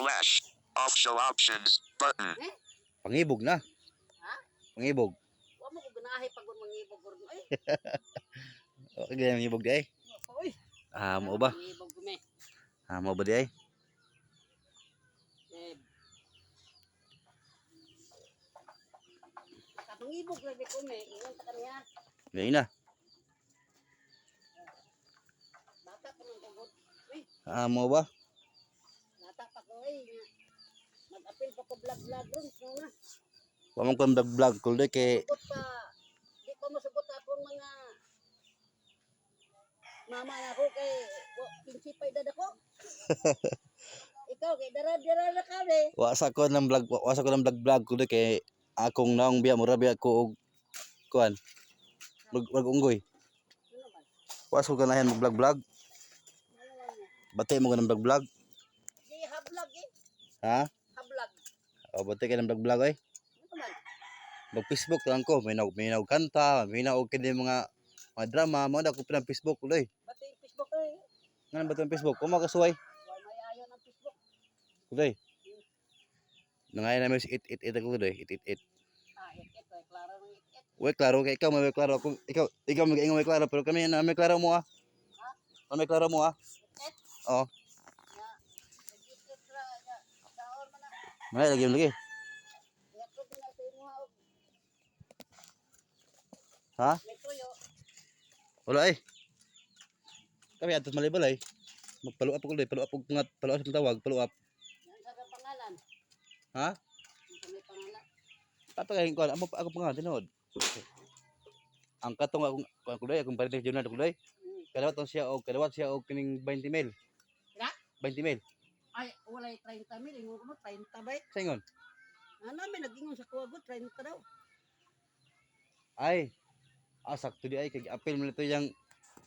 Flash. Off show options. Button. Pangibog na. Ha? Pangibog. Wa mo ko ganahe pag mangibog gud ay. Okay, ganyan mangibog di ay. Oy. Mo ba? Mangibog gumi. Mo ba di ay? Mangibog lagi ko me, ingon ta kaniya. Ganyan na. Bata pa nang tugod. Uy, Mo ba? bata pa ko ay. Mag-apil pa ko vlog ron so na. Wa man ko vlog ko di kay Sugot pa. Di pa masugot akong mga mama na ko kay prinsipay dad ako. Ikaw kay dara-dara na ka be. wa sa ko ng vlog ko di kay akong naong biya mura biya ko og kuan. Wag unggoy. Ano man? Wa sa ko ganahan mag vlog. Bati mo ganang vlog. Di hablog eh. Ha? Hablog. Bati ka ng vlog ay. Ano man? Mag Facebook lang ko, may kanta, may og kini mga drama, mo na ko pinang Facebook uloy. Bati yung Facebook eh. Ngano ba tong Facebook? Ko makasuway. Wala may ayaw ng Facebook. Uloy. Nangay na mes 888 ako uloy, 888. Ikit eh. Klaro ng ikit. Uy, klaro kay ikaw may klaro ako. Ikaw mag-ingon may klaro pero kami na may klaro mo ah. Ha? May klaro mo ah. Ikit? Oo. Ya. Ikit ra ya. Daon man na. May lagi. Yakot na sa imo ha. Ha? May tuyo. Wala ay. Kami atos malibalay. Magpalo up ko uloy, palo up sa tawag, palo up. Yan sa pangalan. Ha? Yan sa may pangalan. Papagahin ko ako pangalan tinod. Ang katong akong kuloy, akong parinig jud na kuloy. Kadawat siya og kining 20 mil. Ila? 20 mil. Ay, walay 30 mil. Ingon ko 30 ba? Sa ingon. Ano may nag-ingon sa kuwagot 30 daw. Ay. Sakto di ay kay apil mo nito yang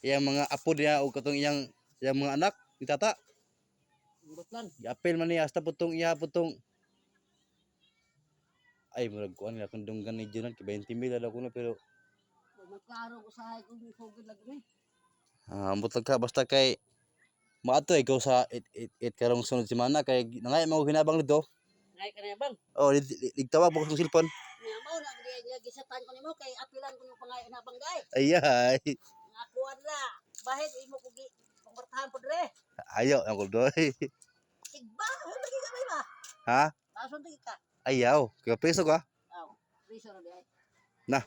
mga apo niya o katong yang mga anak ni tata. Ingot lang. Apil man niya hasta putong ay murag kuan nila kung dunggan ni Junan kay 20 mil ala ko na pero Magklaro ko sa kung sugod lagi ni. butag ka basta kay maato ikaw sa it karong sunod semana kay nangay mo hinabang nito. Ngay ka na bang? Oh, ligtawag ko sa cellphone. Nga mo na niya gisatan ko nimo kay apilan ko yung pangayon na banggay. Ayay. Nga kuwadra. Bahid imo ko gi pangbartahan po dre. Ayaw ang kuldoy. Sigba, lagi ka ba? Ha? Tason tingit ka. Ayaw. Kaya peso ka? Aw, riso na di ay. Nah.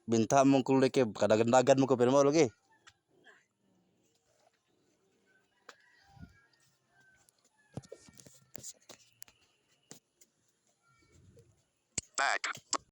Binta mong kulay kay kadagan-dagan mo ko pero mo lagi. Back.